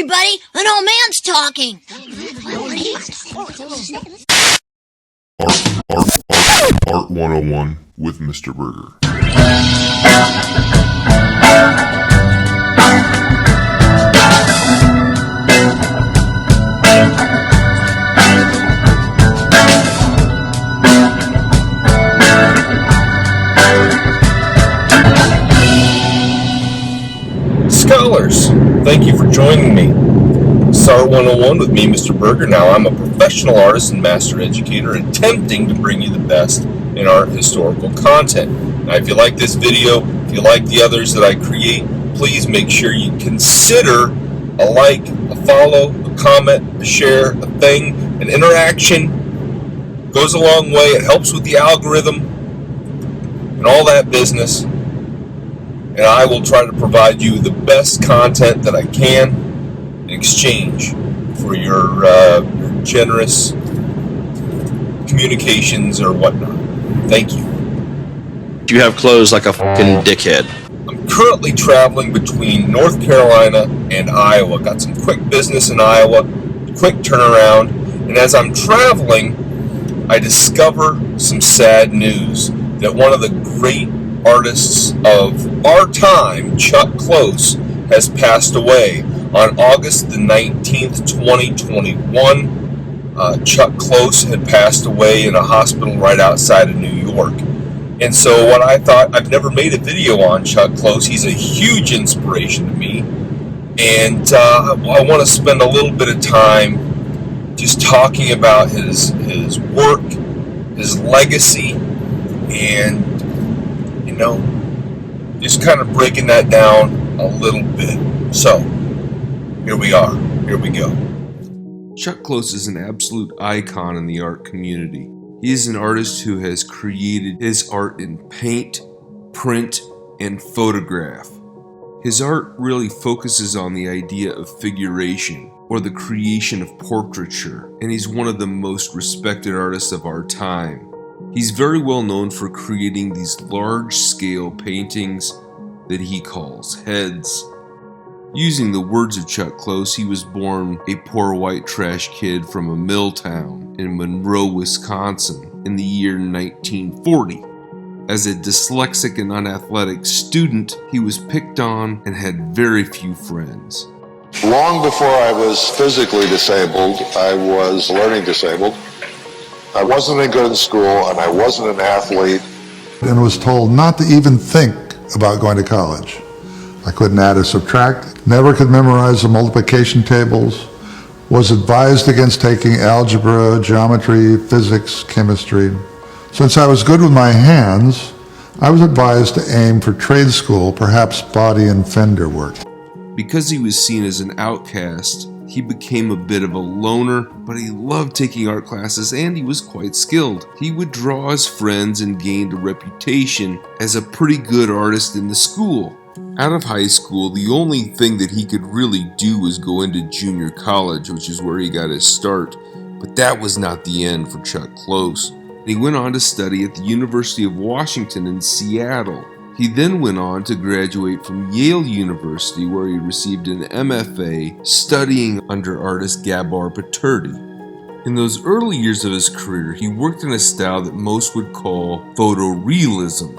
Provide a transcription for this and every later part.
everybody, an old man's talking. Art 101 with Mr. Burgher. Scholars, thank you for joining me. Art 101 with me, Mr. Burgher. Now, I'm a professional artist and master educator attempting to bring you the best in art historical content. Now, if you like this video, if you like the others that I create, please make sure you consider a like, a follow, a comment, a share, a thing, an interaction. It goes a long way. It helps with the algorithm and all that business. And I will try to provide you the best content that I can in exchange for your generous communications or whatnot. Thank you. You have clothes like a fucking dickhead. I'm currently traveling between North Carolina and Iowa. Got some quick business in Iowa, quick turnaround. And as I'm traveling, I discover some sad news that one of the great artists of our time, Chuck Close, has passed away on August the 19th, 2021. Chuck Close had passed away in a hospital right outside of New York. And so what I thought, I've never made a video on Chuck Close. He's a huge inspiration to me. And I want to spend a little bit of time just talking about his work, his legacy, and just kind of breaking that down a little bit. So, here we are. Here we go. Chuck Close is an absolute icon in the art community. He is an artist who has created his art in paint, print, and photograph. His art really focuses on the idea of figuration, or the creation of portraiture, and he's one of the most respected artists of our time. He's very well known for creating these large-scale paintings that he calls heads. Using the words of Chuck Close, he was born a poor white trash kid from a mill town in Monroe, Wisconsin in the year 1940. As a dyslexic and unathletic student, he was picked on and had very few friends. Long before I was physically disabled, I was learning disabled. I wasn't any good in school, and I wasn't an athlete. And was told not to even think about going to college. I couldn't add or subtract, never could memorize the multiplication tables, was advised against taking algebra, geometry, physics, chemistry. Since I was good with my hands, I was advised to aim for trade school, perhaps body and fender work. Because he was seen as an outcast, he became a bit of a loner, but he loved taking art classes and he was quite skilled. He would draw his friends and gained a reputation as a pretty good artist in the school. Out of high school, the only thing that he could really do was go into junior college, which is where he got his start. But that was not the end for Chuck Close. He went on to study at the University of Washington in Seattle. He then went on to graduate from Yale University, where he received an MFA studying under artist Gabor Paterdi. In those early years of his career, he worked in a style that most would call photorealism.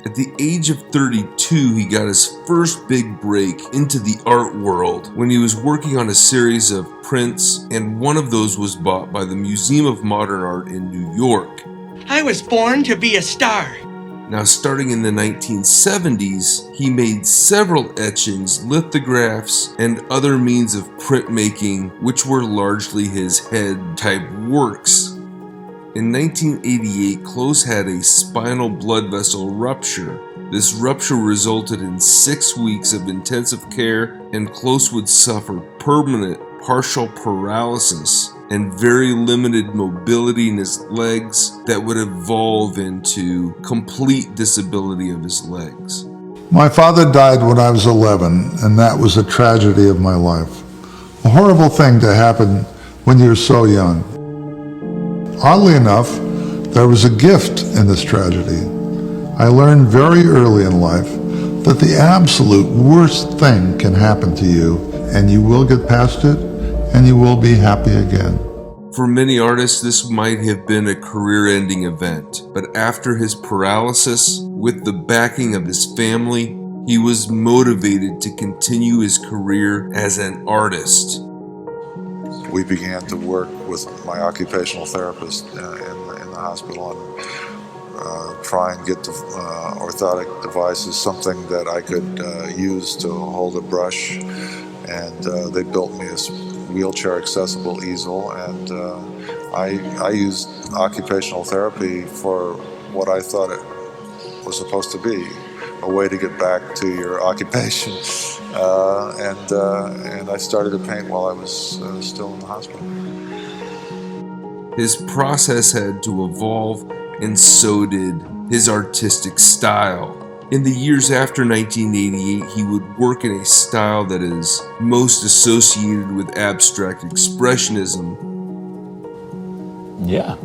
At the age of 32, he got his first big break into the art world when he was working on a series of prints, and one of those was bought by the Museum of Modern Art in New York. I was born to be a star. Now, starting in the 1970s, he made several etchings, lithographs, and other means of printmaking, which were largely his head-type works. In 1988, Close had a spinal blood vessel rupture. This rupture resulted in 6 weeks of intensive care, and Close would suffer permanent partial paralysis and very limited mobility in his legs that would evolve into complete disability of his legs. My father died when I was 11, and that was a tragedy of my life. A horrible thing to happen when you're so young. Oddly enough, there was a gift in this tragedy. I learned very early in life that the absolute worst thing can happen to you and you will get past it, and you will be happy again. For many artists, this might have been a career-ending event, but after his paralysis, with the backing of his family, he was motivated to continue his career as an artist. We began to work with my occupational therapist in the hospital and try and get the orthotic devices, something that I could use to hold a brush. And they built me a wheelchair accessible easel, and I used occupational therapy for what I thought it was supposed to be, a way to get back to your occupation. And I started to paint while I was still in the hospital. His process had to evolve, and so did his artistic style. In the years after 1988, he would work in a style that is most associated with abstract expressionism. Yeah.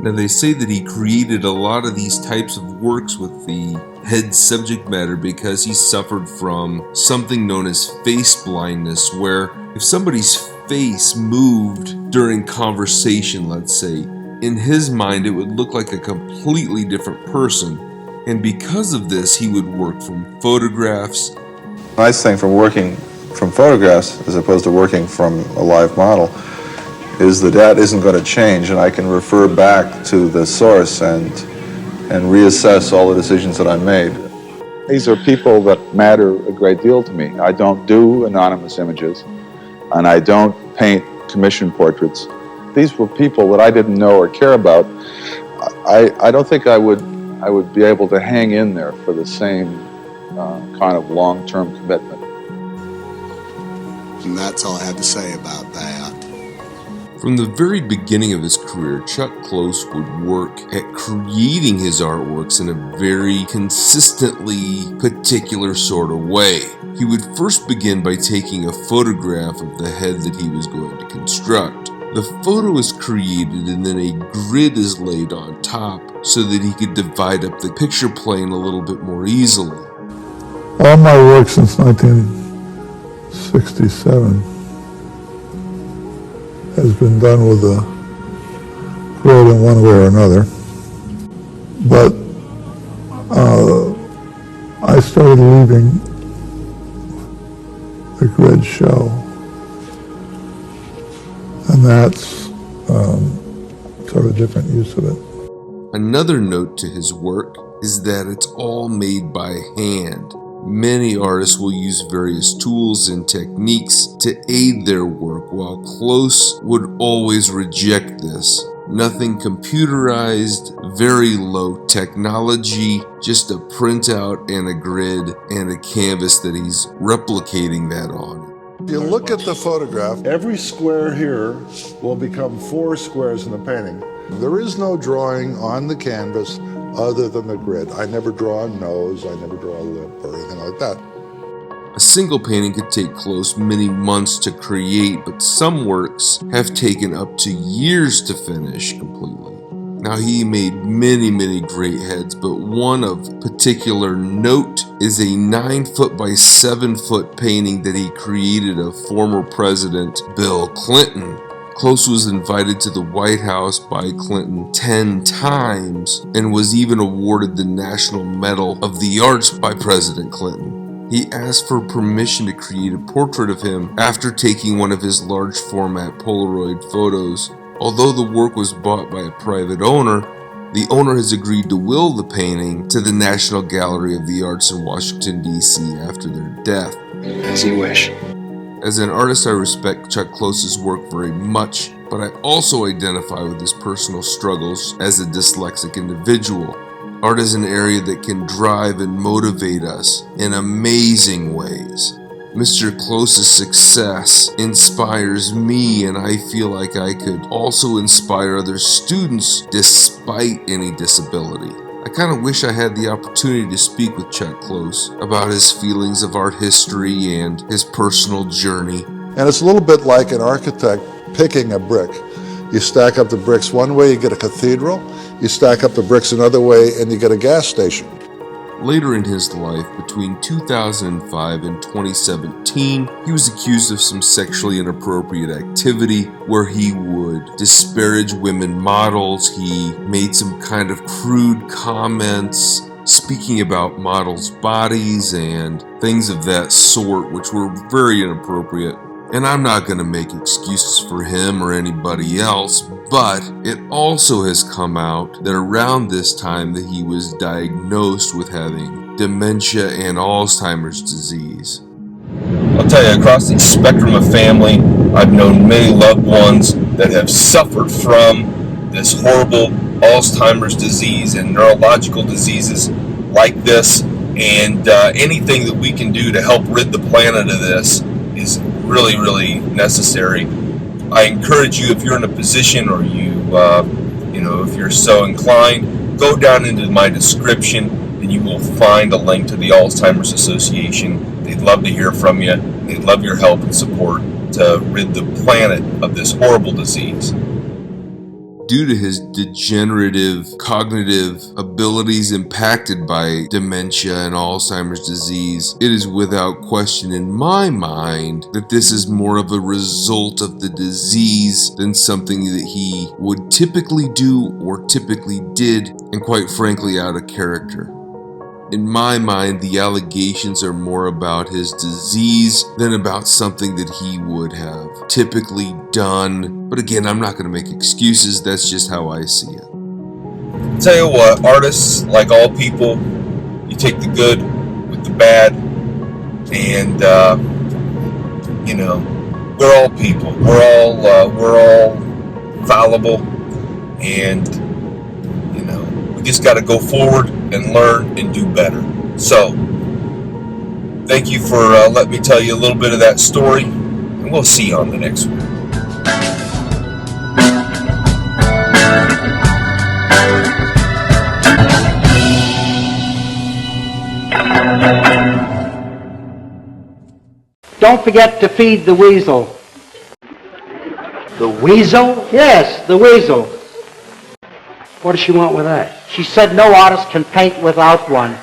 Now, they say that he created a lot of these types of works with the head subject matter because he suffered from something known as face blindness, where if somebody's face moved during conversation, let's say, in his mind it would look like a completely different person. And because of this, he would work from photographs. The nice thing from working from photographs as opposed to working from a live model is that isn't going to change, and I can refer back to the source and reassess all the decisions that I made. These are people that matter a great deal to me. I don't do anonymous images, and I don't paint commission portraits. These were people that I didn't know or care about. I don't think I would be able to hang in there for the same kind of long-term commitment. And that's all I have to say about that. From the very beginning of his career, Chuck Close would work at creating his artworks in a very consistently particular sort of way. He would first begin by taking a photograph of the head that he was going to construct. The photo is created and then a grid is laid on top so that he could divide up the picture plane a little bit more easily. All my work since 1967 has been done with a grid in one way or another. But I started leaving the grid show. And that's sort of a different use of it. Another note to his work is that it's all made by hand. Many artists will use various tools and techniques to aid their work, while Close would always reject this. Nothing computerized, very low technology, just a printout and a grid and a canvas that he's replicating that on. If you look at the photograph, every square here will become 4 squares in the painting. There is no drawing on the canvas other than the grid. I never draw a nose, I never draw a lip or anything like that. A single painting could take Close many months to create, but some works have taken up to years to finish completely. Now, he made many great heads, but one of particular note is a 9-foot by 7-foot painting that he created of former President Bill Clinton. Close was invited to the White House by Clinton 10 times and was even awarded the National Medal of the Arts by President Clinton. He asked for permission to create a portrait of him after taking one of his large format Polaroid photos. Although the work was bought by a private owner, the owner has agreed to will the painting to the National Gallery of the Arts in Washington, D.C. after their death. As you wish. As an artist, I respect Chuck Close's work very much, but I also identify with his personal struggles as a dyslexic individual. Art is an area that can drive and motivate us in amazing ways. Mr. Close's success inspires me, and I feel like I could also inspire other students despite any disability. I kind of wish I had the opportunity to speak with Chuck Close about his feelings of art history and his personal journey. And it's a little bit like an architect picking a brick. You stack up the bricks one way, you get a cathedral. You stack up the bricks another way, and you get a gas station. Later in his life, between 2005 and 2017, he was accused of some sexually inappropriate activity where he would disparage women models. He made some kind of crude comments speaking about models' bodies and things of that sort, which were very inappropriate. And I'm not going to make excuses for him or anybody else, but it also has come out that around this time that he was diagnosed with having dementia and Alzheimer's disease. I'll tell you, across the spectrum of family, I've known many loved ones that have suffered from this horrible Alzheimer's disease and neurological diseases like this, and anything that we can do to help rid the planet of this is really, really necessary. I encourage you, if you're in a position or if you're so inclined, go down into my description and you will find a link to the Alzheimer's Association. They'd love to hear from you. They'd love your help and support to rid the planet of this horrible disease. Due to his degenerative cognitive abilities impacted by dementia and Alzheimer's disease, it is without question in my mind that this is more of a result of the disease than something that he would typically do or typically did, and quite frankly out of character. In my mind, the allegations are more about his disease than about something that he would have typically done. But again, I'm not going to make excuses. That's just how I see it. Tell you what, artists, like all people, you take the good with the bad, and we're all people. We're all fallible, and we just got to go forward and learn and do better. So, thank you for letting me tell you a little bit of that story, and we'll see you on the next one. Don't forget to feed the weasel. The weasel? Yes, the weasel. What does she want with that? She said no artist can paint without one.